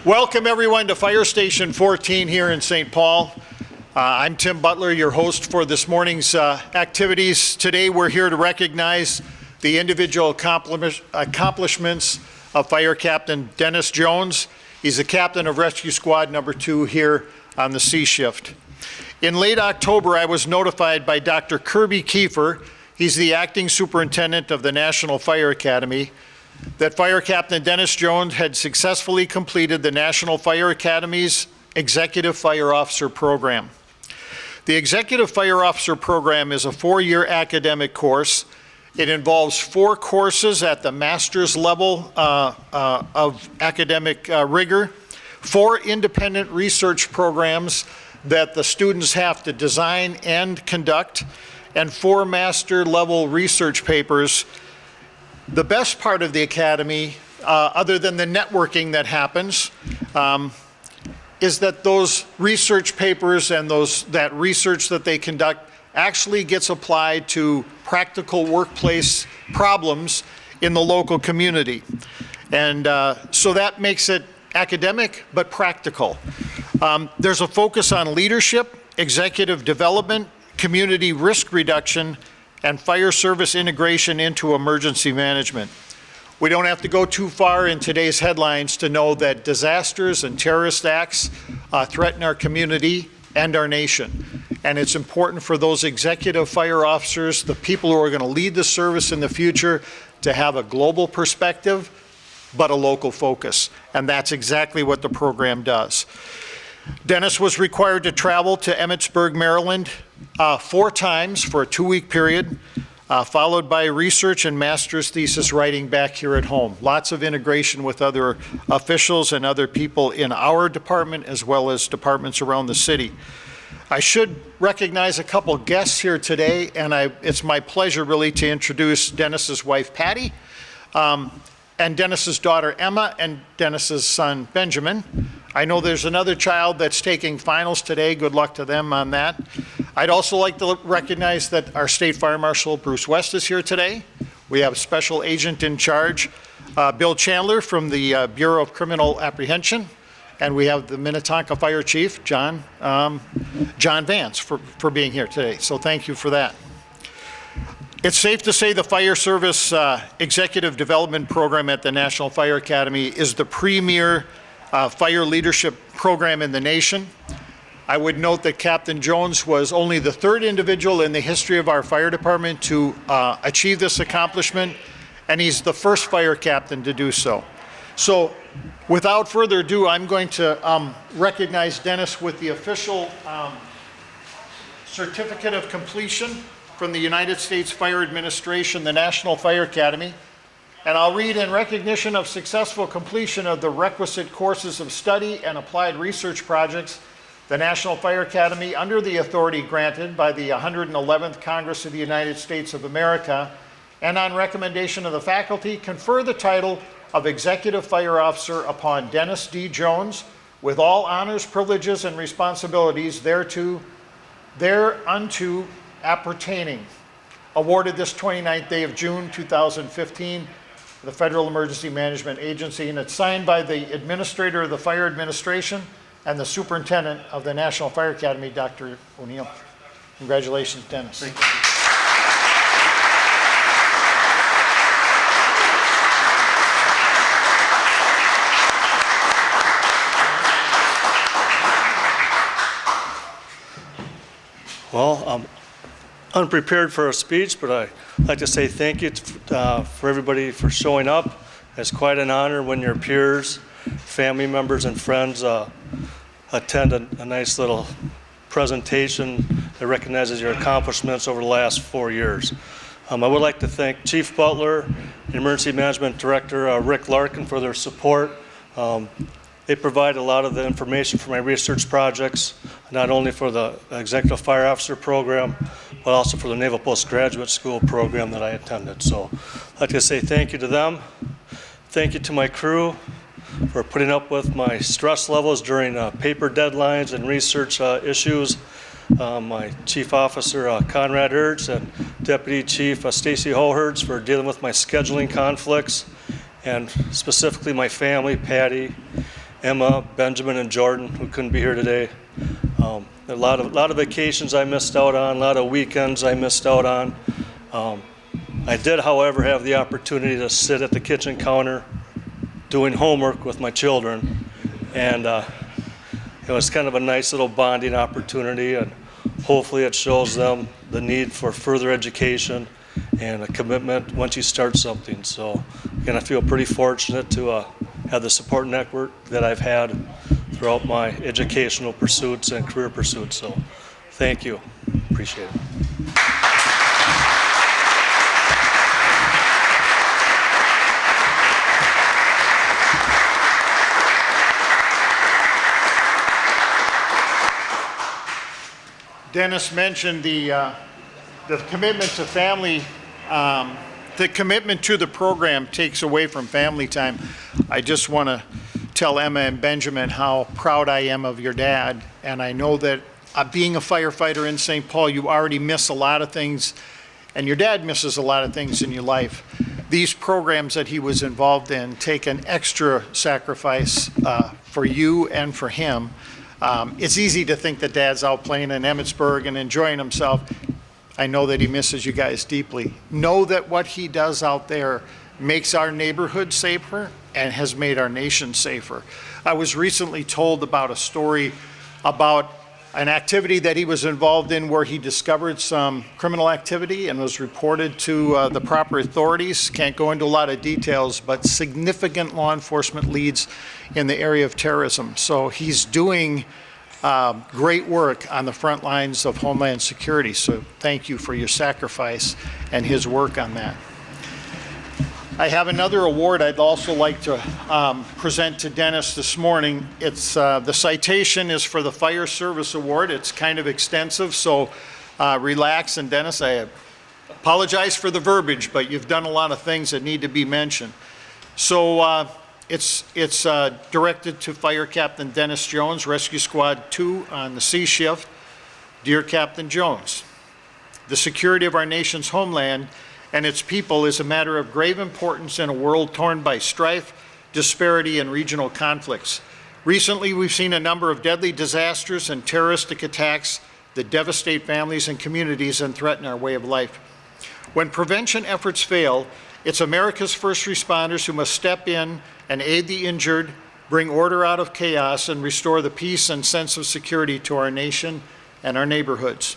Welcome everyone to Fire Station 14 here in St. Paul. I'm Tim Butler, your host for this morning's activities. Today we're here to recognize the individual accomplishments of Fire Captain Dennis Jones. He's the captain of Rescue Squad number 2 here on the C shift. In late October, I was notified by Dr. Kirby Kiefer, he's the acting superintendent of the National Fire Academy, that Fire Captain Dennis Jones had successfully completed the National Fire Academy's Executive Fire Officer Program. The Executive Fire Officer Program is a 4-year academic course. It involves 4 courses at the master's level of academic rigor, 4 independent research programs that the students have to design and conduct, and 4 master level research papers. The best part of the academy, other than the networking that happens, is that those research papers and that research that they conduct actually gets applied to practical workplace problems in the local community. And so that makes it academic but practical. There's a focus on leadership, executive development, community risk reduction, and fire service integration into emergency management. We don't have to go too far in today's headlines to know that disasters and terrorist acts threaten our community and our nation. And it's important for those executive fire officers, the people who are going to lead the service in the future, to have a global perspective, but a local focus. And that's exactly what the program does. Dennis was required to travel to Emmitsburg, Maryland 4 times for a 2-week period, followed by research and master's thesis writing back here at home. Lots of integration with other officials and other people in our department as well as departments around the city. I should recognize a couple guests here today, and it's my pleasure really to introduce Dennis's wife Patty, and Dennis's daughter Emma, and Dennis's son Benjamin. I know there's another child that's taking finals today. Good luck to them on that. I'd also like to recognize that our State Fire Marshal Bruce West is here today. We have Special Agent in Charge Bill Chandler from the Bureau of Criminal Apprehension, and we have the Minnetonka Fire Chief John Vance for being here today. So thank you for that. It's safe to say the Fire Service Executive Development Program at the National Fire Academy is the premier fire leadership program in the nation. I would note that Captain Jones was only the 3rd individual in the history of our fire department to achieve this accomplishment, and he's the first fire captain to do so. So without further ado, I'm going to recognize Dennis with the official certificate of completion from the United States Fire Administration, the National Fire Academy. And I'll read, in recognition of successful completion of the requisite courses of study and applied research projects, the National Fire Academy, under the authority granted by the 111th Congress of the United States of America, and on recommendation of the faculty, confer the title of Executive Fire Officer upon Dennis D. Jones, with all honors, privileges, and responsibilities thereunto appertaining. Awarded this 29th day of June 2015, the Federal Emergency Management Agency, and it's signed by the Administrator of the Fire Administration and the Superintendent of the National Fire Academy, Dr. O'Neill. Congratulations, Dennis. Thank you. Well, I'm unprepared for a speech, but I'd like to say thank you for everybody for showing up. It's quite an honor when your peers, family members, and friends attend a nice little presentation that recognizes your accomplishments over the last 4 years. I would like to thank Chief Butler and Emergency Management Director Rick Larkin for their support. They provide a lot of the information for my research projects, not only for the Executive Fire Officer program, but also for the Naval Postgraduate School program that I attended. So I'd like to say thank you to them. Thank you to my crew for putting up with my stress levels during paper deadlines and research issues. My Chief Officer Conrad Ertz and Deputy Chief Stacy Hohertz for dealing with my scheduling conflicts, and specifically my family, Patty Emma, Benjamin, and Jordan, who couldn't be here today. A lot of vacations I missed out on, a lot of weekends I missed out on. I did, however, have the opportunity to sit at the kitchen counter doing homework with my children, and it was kind of a nice little bonding opportunity, and hopefully it shows them the need for further education and a commitment once you start something. So again, I feel pretty fortunate to have the support network that I've had throughout my educational pursuits and career pursuits. So thank you. Appreciate it. Dennis mentioned the commitment to family. The commitment to the program takes away from family time. I just want to tell Emma and Benjamin how proud I am of your dad. And I know that being a firefighter in St. Paul, you already miss a lot of things, and your dad misses a lot of things in your life. These programs that he was involved in take an extra sacrifice for you and for him. It's easy to think that Dad's out playing in Emmitsburg and enjoying himself. I know that he misses you guys deeply. Know that what he does out there makes our neighborhood safer and has made our nation safer. I was recently told about a story about an activity that he was involved in where he discovered some criminal activity and was reported to the proper authorities. Can't go into a lot of details, but significant law enforcement leads in the area of terrorism. So he's doing great work on the front lines of Homeland Security. So thank you for your sacrifice and his work on that. I have another award I'd also like to present to Dennis this morning. It's the citation is for the Fire Service Award. It's kind of extensive, so relax. And Dennis, I apologize for the verbiage, but you've done a lot of things that need to be mentioned. So it's directed to Fire Captain Dennis Jones, Rescue Squad 2 on the C shift. Dear Captain Jones, the security of our nation's homeland and its people is a matter of grave importance in a world torn by strife, disparity, and regional conflicts. Recently, we've seen a number of deadly disasters and terroristic attacks that devastate families and communities and threaten our way of life. When prevention efforts fail, it's America's first responders who must step in and aid the injured, bring order out of chaos, and restore the peace and sense of security to our nation and our neighborhoods.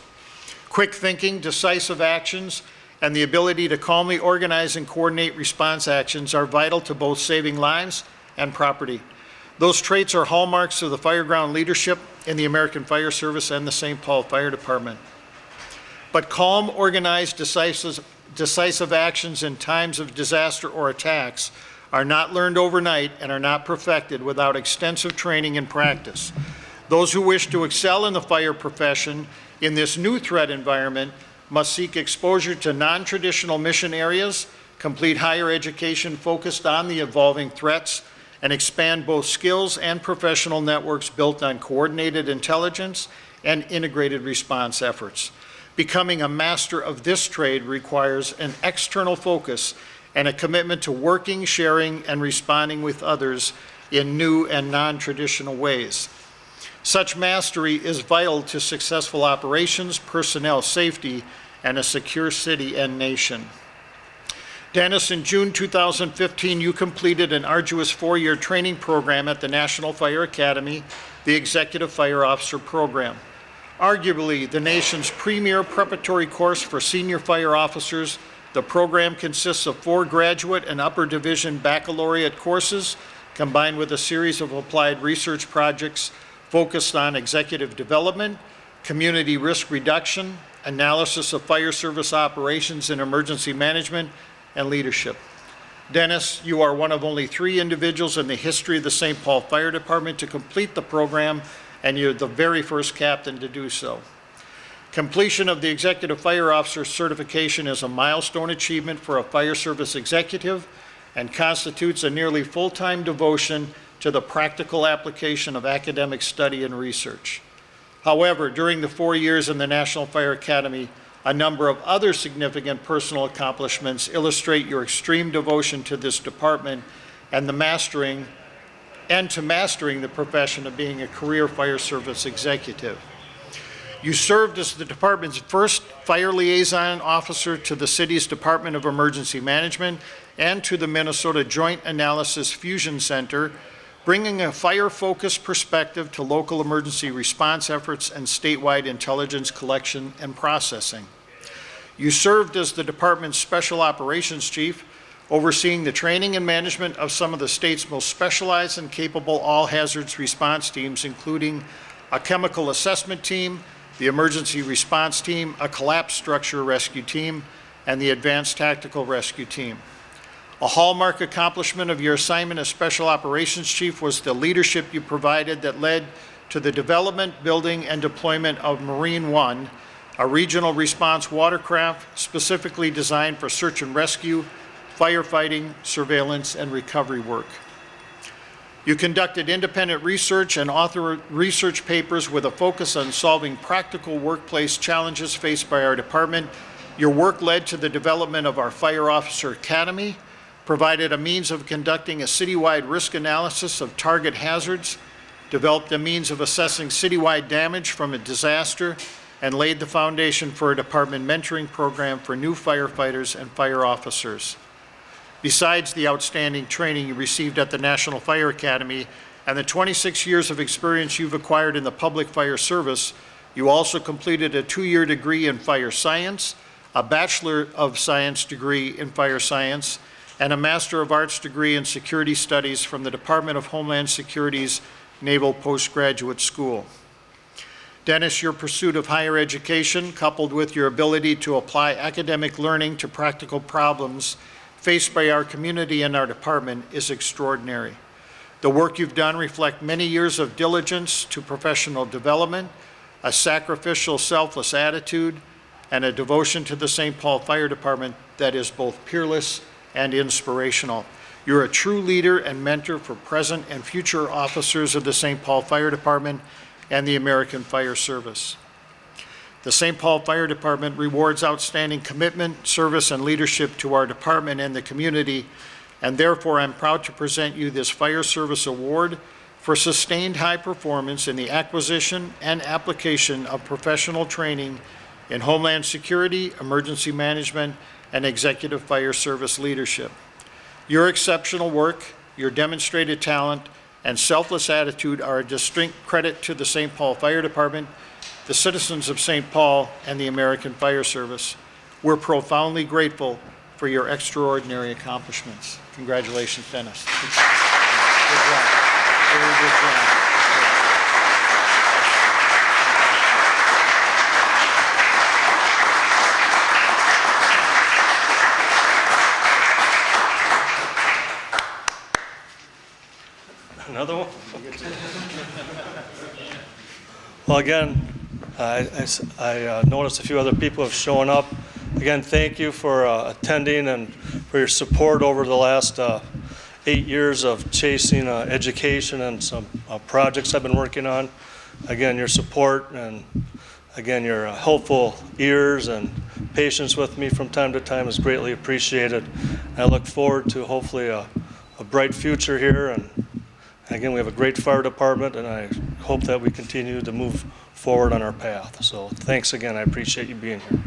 Quick thinking, decisive actions, and the ability to calmly organize and coordinate response actions are vital to both saving lives and property. Those traits are hallmarks of the fireground leadership in the American Fire Service and the St. Paul Fire Department. But calm, organized, decisive actions in times of disaster or attacks are not learned overnight and are not perfected without extensive training and practice. Those who wish to excel in the fire profession in this new threat environment must seek exposure to non-traditional mission areas, complete higher education focused on the evolving threats, and expand both skills and professional networks built on coordinated intelligence and integrated response efforts. Becoming a master of this trade requires an external focus and a commitment to working, sharing, and responding with others in new and non-traditional ways. Such mastery is vital to successful operations, personnel safety, and a secure city and nation. Dennis, in June 2015, you completed an arduous 4-year training program at the National Fire Academy, the Executive Fire Officer Program. Arguably the nation's premier preparatory course for senior fire officers, the program consists of 4 graduate and upper division baccalaureate courses, combined with a series of applied research projects focused on executive development, community risk reduction, analysis of fire service operations and emergency management, and leadership. Dennis, you are one of only 3 individuals in the history of the St. Paul Fire Department to complete the program, and you're the very first captain to do so. Completion of the Executive Fire Officer certification is a milestone achievement for a fire service executive and constitutes a nearly full-time devotion to the practical application of academic study and research. However, during the 4 years in the National Fire Academy, a number of other significant personal accomplishments illustrate your extreme devotion to this department and the mastering and to mastering the profession of being a career fire service executive. You served as the department's first fire liaison officer to the city's Department of Emergency Management and to the Minnesota Joint Analysis Fusion Center, bringing a fire-focused perspective to local emergency response efforts and statewide intelligence collection and processing. You served as the department's Special Operations Chief, overseeing the training and management of some of the state's most specialized and capable all-hazards response teams, including a chemical assessment team, the emergency response team, a collapse structure rescue team, and the advanced tactical rescue team. A hallmark accomplishment of your assignment as Special Operations Chief was the leadership you provided that led to the development, building, and deployment of Marine One, a regional response watercraft specifically designed for search and rescue, firefighting, surveillance, and recovery work. You conducted independent research and authored research papers with a focus on solving practical workplace challenges faced by our department. Your work led to the development of our Fire Officer Academy, provided a means of conducting a citywide risk analysis of target hazards, developed a means of assessing citywide damage from a disaster, and laid the foundation for a department mentoring program for new firefighters and fire officers. Besides the outstanding training you received at the National Fire Academy and the 26 years of experience you've acquired in the public fire service, you also completed a 2-year degree in fire science, a Bachelor of Science degree in fire science, and a Master of Arts degree in security studies from the Department of Homeland Security's Naval Postgraduate School. Dennis, your pursuit of higher education, coupled with your ability to apply academic learning to practical problems faced by our community and our department, is extraordinary. The work you've done reflects many years of diligence to professional development, a sacrificial, selfless attitude, and a devotion to the St. Paul Fire Department that is both peerless and inspirational. You're a true leader and mentor for present and future officers of the St. Paul Fire Department and the American Fire Service. The St. Paul Fire Department rewards outstanding commitment, service, and leadership to our department and the community, and therefore I'm proud to present you this Fire Service Award for sustained high performance in the acquisition and application of professional training in Homeland Security, emergency management, and executive fire service leadership. Your exceptional work, your demonstrated talent, and selfless attitude are a distinct credit to the St. Paul Fire Department, the citizens of St. Paul, and the American Fire Service. We're profoundly grateful for your extraordinary accomplishments. Congratulations, Dennis. Good job. Very good job. Another one? Well, again, I noticed a few other people have shown up. Again, thank you for attending and for your support over the last 8 years of chasing education and some projects I've been working on. Again, your support and again, your helpful ears and patience with me from time to time is greatly appreciated. I look forward to hopefully a bright future here. And again, we have a great fire department, and I hope that we continue to move forward on our path. So thanks again. I appreciate you being here.